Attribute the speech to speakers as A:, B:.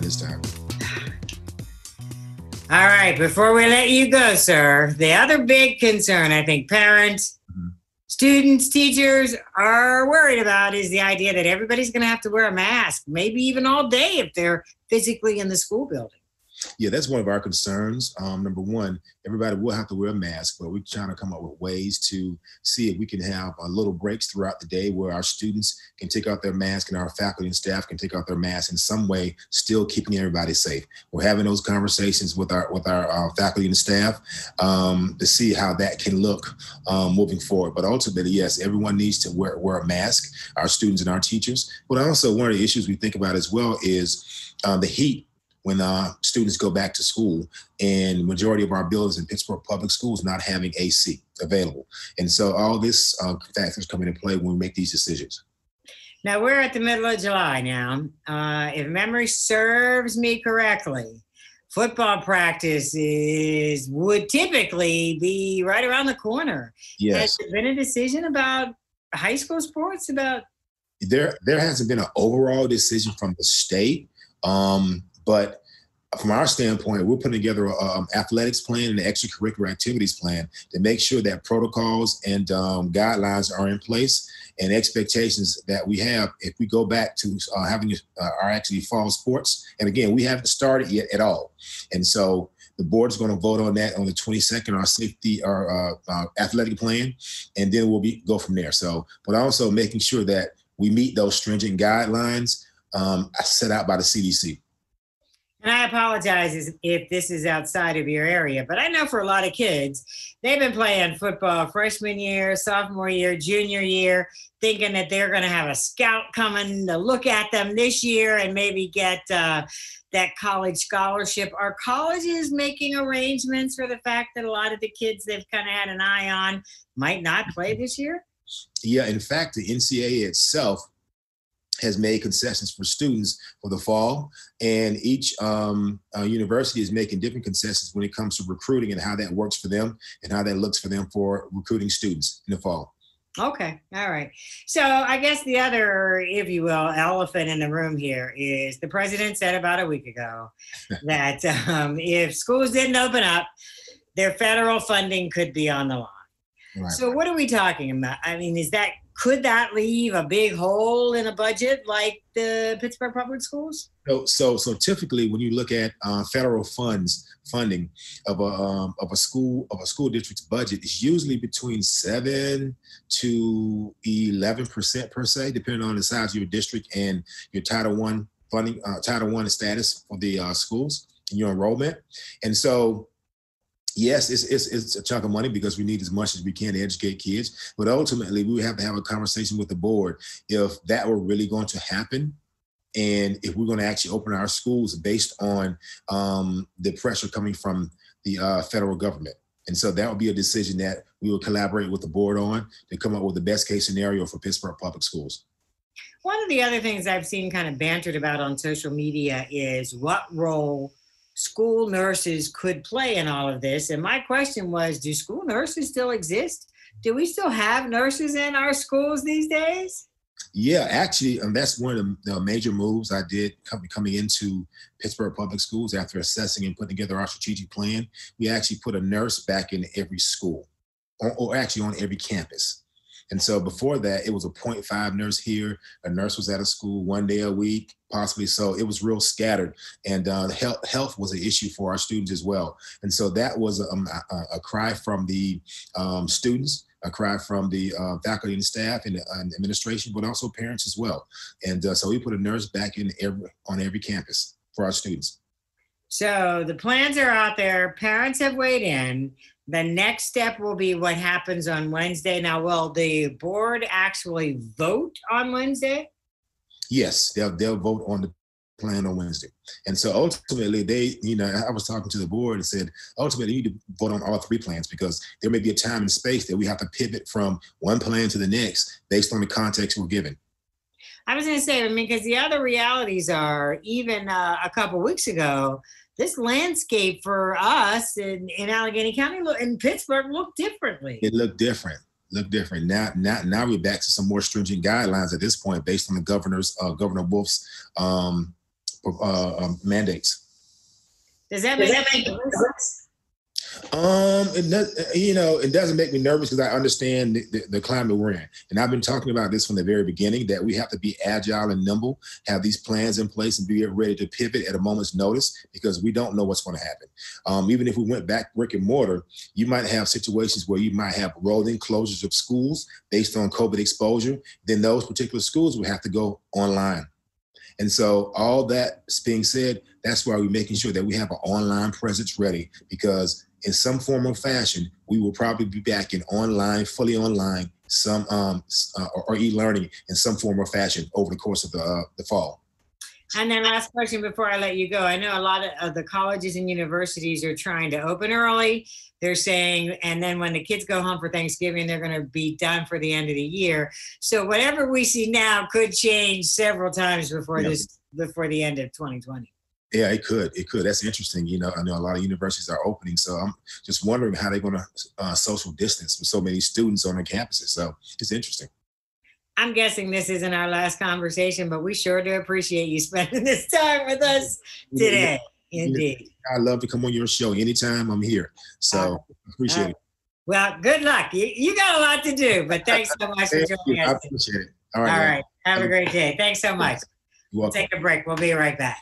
A: this time.
B: All right, before we let you go, sir, the other big concern I think parents, students, teachers are worried about is the idea that everybody's going to have to wear a mask, maybe even all day if they're physically in the school building.
A: Yeah, that's one of our concerns. Number one, everybody will have to wear a mask, but we're trying to come up with ways to see if we can have little breaks throughout the day where our students can take out their mask and our faculty and staff can take out their masks in some way, still keeping everybody safe. We're having those conversations with our faculty and staff to see how that can look moving forward. But ultimately, yes, everyone needs to wear a mask, our students and our teachers. But also one of the issues we think about as well is the heat when students go back to school, and the majority of our buildings in Pittsburgh Public Schools not having AC available. And so all this factors come into play when we make these decisions.
B: Now we're at the middle of July now. If memory serves me correctly, football practice would typically be right around the corner.
A: Yes.
B: Has there been a decision about high school sports?
A: There hasn't been an overall decision from the state. But from our standpoint, we're putting together an athletics plan and an extracurricular activities plan to make sure that protocols and guidelines are in place and expectations that we have if we go back to having our actually fall sports. And again, we haven't started yet at all. And so the board is going to vote on that on the 22nd, our athletic plan, and then we'll go from there. So, but also making sure that we meet those stringent guidelines set out by the CDC.
B: And I apologize if this is outside of your area, but I know for a lot of kids, they've been playing football freshman year, sophomore year, junior year, thinking that they're going to have a scout coming to look at them this year and maybe get that college scholarship. Are colleges making arrangements for the fact that a lot of the kids they've kind of had an eye on might not play this year?
A: Yeah, in fact, the NCAA itself has made concessions for students for the fall, and each university is making different concessions when it comes to recruiting and how that works for them and how that looks for them for recruiting students in the fall.
B: Okay, all right. So I guess the other, if you will, elephant in the room here is the president said about a week ago that if schools didn't open up, their federal funding could be on the line. Right. So what are we talking about? I mean, could that leave a big hole in a budget like the Pittsburgh Public Schools?
A: So typically, when you look at federal funding of a school district's budget, it's usually between 7 to 11% per se, depending on the size of your district and your Title I funding, Title I status for the schools and your enrollment. And so, yes, it's a chunk of money because we need as much as we can to educate kids. But ultimately, we would have to have a conversation with the board if that were really going to happen and if we're going to actually open our schools based on the pressure coming from the federal government. And so that would be a decision that we will collaborate with the board on to come up with the best case scenario for Pittsburgh Public Schools.
B: One of the other things I've seen kind of bantered about on social media is what role school nurses could play in all of this. And my question was, do school nurses still exist? Do we still have nurses in our schools these days?
A: Yeah, actually, that's one of the major moves I did coming into Pittsburgh Public Schools after assessing and putting together our strategic plan. We actually put a nurse back in every school, or actually on every campus. And so before that, it was a 0.5 nurse here. A nurse was at a school one day a week, possibly. So it was real scattered. And health was an issue for our students as well. And so that was a cry from the students, a cry from the faculty and staff and administration, but also parents as well. And so we put a nurse back in on every campus for our students.
B: So the plans are out there. Parents have weighed in. The next step will be what happens on Wednesday. Now, will the board actually vote on Wednesday?
A: Yes, they'll vote on the plan on Wednesday. And so ultimately I was talking to the board and said, ultimately you need to vote on all three plans because there may be a time and space that we have to pivot from one plan to the next based on the context we're given.
B: I was going to say, because the other realities are even a couple weeks ago, this landscape for us in Allegheny County in Pittsburgh looked differently.
A: It looked different. Now we're back to some more stringent guidelines at this point based on the Governor Wolf's mandates.
B: Does that make you nervous?
A: It doesn't make me nervous because I understand the climate we're in. And I've been talking about this from the very beginning, that we have to be agile and nimble, have these plans in place and be ready to pivot at a moment's notice, because we don't know what's going to happen. Even if we went back brick and mortar, you might have situations where you might have rolling closures of schools based on COVID exposure. Then those particular schools will have to go online. And so all that being said, that's why we're making sure that we have an online presence ready, because in some form or fashion, we will probably be back in online, fully online, or e-learning in some form or fashion over the course of the fall.
B: And then last question before I let you go. I know a lot of the colleges and universities are trying to open early. They're saying, and then when the kids go home for Thanksgiving, they're going to be done for the end of the year. So whatever we see now could change several times before the end of 2020.
A: Yeah, it could. That's interesting. I know a lot of universities are opening, so I'm just wondering how they're going to social distance with so many students on their campuses. So it's interesting.
B: I'm guessing this isn't our last conversation, but we sure do appreciate you spending this time with us today. Indeed.
A: I'd love to come on your show anytime. I'm here. So appreciate it.
B: Well, good luck. You got a lot to do, but thanks so much for joining us.
A: I appreciate it. All
B: right. Have a great day. Thanks so much.
A: You're welcome.
B: We'll take a break. We'll be right back.